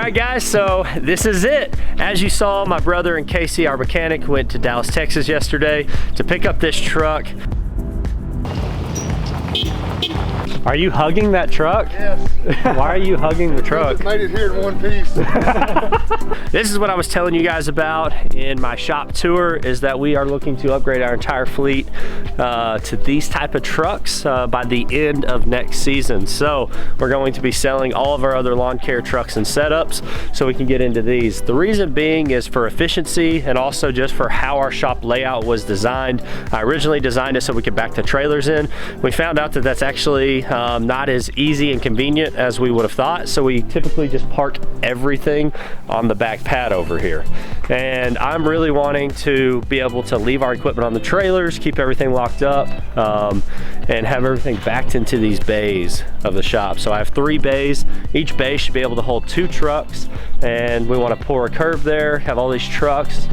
right, guys, so this is it. As you saw, my brother and Casey, our mechanic, went to Dallas, Texas yesterday to pick up this truck. Are you hugging that truck? Yes. Why are you hugging the truck? I made it here in one piece. This is what I was telling you guys about in my shop tour, is that we are looking to upgrade our entire fleet to these type of trucks by the end of next season. So we're going to be selling all of our other lawn care trucks and setups so we can get into these. The reason being is for efficiency and also just for how our shop layout was designed. I originally designed it so we could back the trailers in. We found out that that's actually not as easy and convenient as we would have thought, so we typically just park everything on the back pad over here. And I'm really wanting to be able to leave our equipment on the trailers, keep everything locked up, and have everything backed into these bays of the shop. So I have 3 bays. Each bay should be able to hold 2 trucks, and we want to pour a curb there, have all these trucks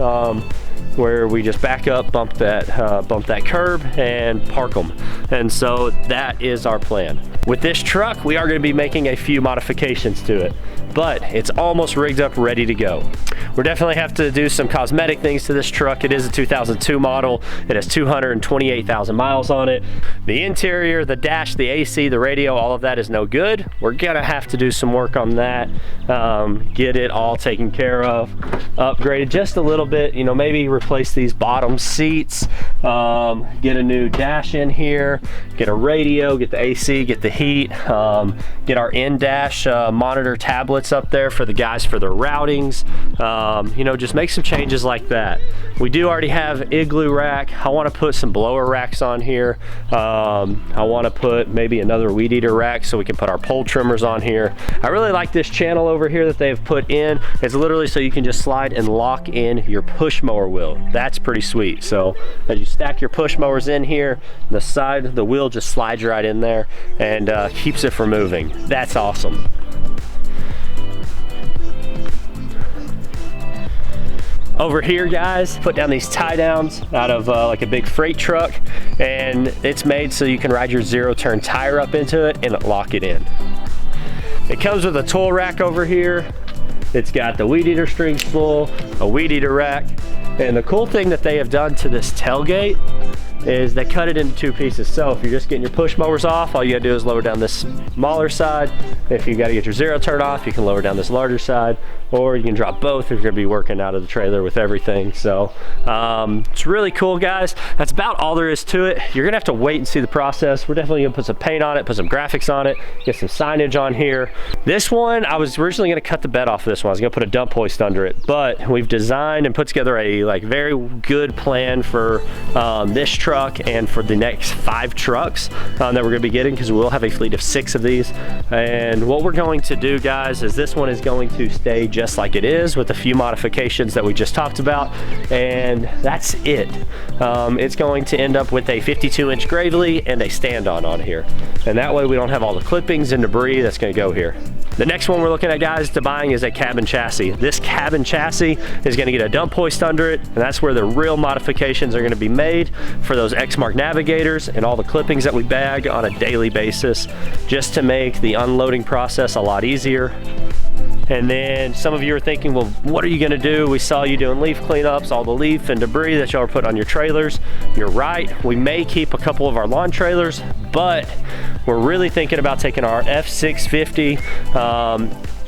where we just back up, bump that curb and park them. And so that is our plan. With this truck, we are going to be making a few modifications to it, but it's almost rigged up, ready to go. We'll definitely have to do some cosmetic things to this truck. It is a 2002 model. It has 228,000 miles on it. The interior, the dash, the AC, the radio, all of that is no good. We're gonna have to do some work on that, get it all taken care of, upgraded just a little bit, you know, maybe replace these bottom seats, get a new dash in here, get a radio, get the AC, get the heat, get our in-dash monitor tablets up there for the guys for their routings, you know, just make some changes like that. We do already have igloo rack. I want to put some blower racks on here. I want to put maybe another weed eater rack so we can put our pole trimmers on here. I really like this channel over here that they've put in. It's literally so you can just slide and lock in your push mower wheel. That's pretty sweet. So as you stack your push mowers in here, the side, the wheel just slides right in there and keeps it from moving. That's awesome. Over here, guys, put down these tie downs out of like a big freight truck, and it's made so you can ride your 0-turn tire up into it and lock it in. It comes with a tool rack over here. It's got the weed eater string spool, a weed eater rack, and the cool thing that they have done to this tailgate is they cut it into 2 pieces. So if you're just getting your push mowers off, all you gotta do is lower down this smaller side. If you gotta get your 0-turn off, you can lower down this larger side, or you can drop both if you're gonna be working out of the trailer with everything. So it's really cool, guys. That's about all there is to it. You're gonna have to wait and see the process. We're definitely gonna put some paint on it, put some graphics on it, get some signage on here. This one, I was originally gonna cut the bed off of this one. I was gonna put a dump hoist under it, but we've designed and put together a very good plan for this truck and for the next 5 trucks that we're gonna be getting, because we will have a fleet of 6 of these. And what we're going to do, guys, is this one is going to stay just like it is with a few modifications that we just talked about, and that's it. It's going to end up with a 52-inch Gravely and a stand-on here, and that way we don't have all the clippings and debris that's going to go here. The next one we're looking at, guys, to buying is a cabin chassis. This cabin chassis is going to get a dump hoist under it, and that's where the real modifications are going to be made for those Exmark navigators and all the clippings that we bag on a daily basis, just to make the unloading process a lot easier. And then some of you are thinking, well, what are you gonna do? We saw you doing leaf cleanups, all the leaf and debris that y'all are putting on your trailers. You're right, we may keep a couple of our lawn trailers, but we're really thinking about taking our F650.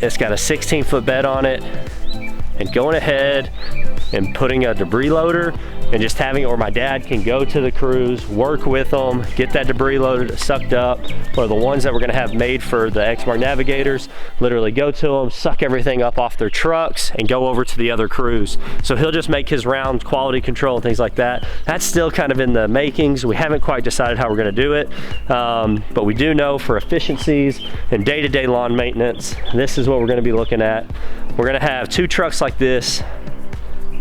It's got a 16-foot bed on it, and going ahead and putting a debris loader and just having it where my dad can go to the crews, work with them, get that debris loaded, sucked up, or the ones that we're gonna have made for the Exmark navigators, literally go to them, suck everything up off their trucks, and go over to the other crews. So he'll just make his rounds, quality control, and things like that. That's still kind of in the makings. We haven't quite decided how we're gonna do it, but we do know for efficiencies and day-to-day lawn maintenance, this is what we're gonna be looking at. We're gonna have 2 trucks like this,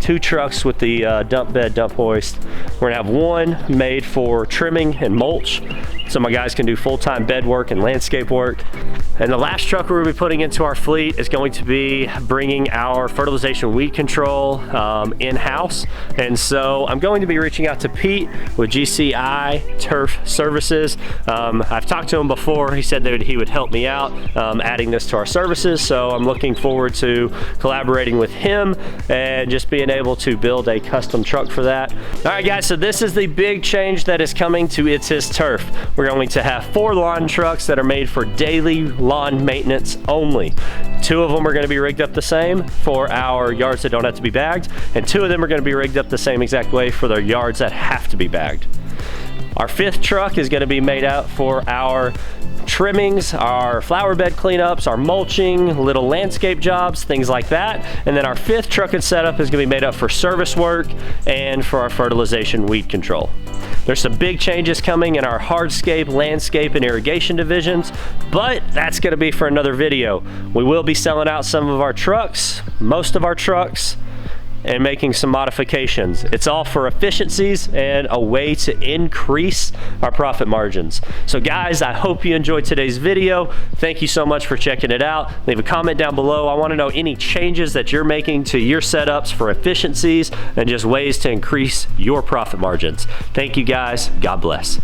2 trucks with the dump bed, dump hoist. We're gonna have one made for trimming and mulch so my guys can do full-time bed work and landscape work. And the last truck we're gonna be putting into our fleet is going to be bringing our fertilization weed control in-house. And so I'm going to be reaching out to Pete with GCI Turf Services. I've talked to him before. He said that he would help me out adding this to our services. So I'm looking forward to collaborating with him and just being able to build a custom truck for that. All right, guys, so this is the big change that is coming to It's His Turf. We're going to have 4 lawn trucks that are made for daily lawn maintenance only. 2 of them are going to be rigged up the same for our yards that don't have to be bagged, and 2 of them are going to be rigged up the same exact way for their yards that have to be bagged. Our 5th truck is going to be made out for our trimmings, our flower bed cleanups, our mulching, little landscape jobs, things like that. And then our 5th truck and setup is going to be made up for service work and for our fertilization weed control. There's some big changes coming in our hardscape, landscape, and irrigation divisions, but that's going to be for another video. We will be selling out some of our trucks, most of our trucks, and making some modifications. It's all for efficiencies and a way to increase our profit margins. So guys, I hope you enjoyed today's video. Thank you so much for checking it out. Leave a comment down below. I want to know any changes that you're making to your setups for efficiencies and just ways to increase your profit margins. Thank you guys. God bless.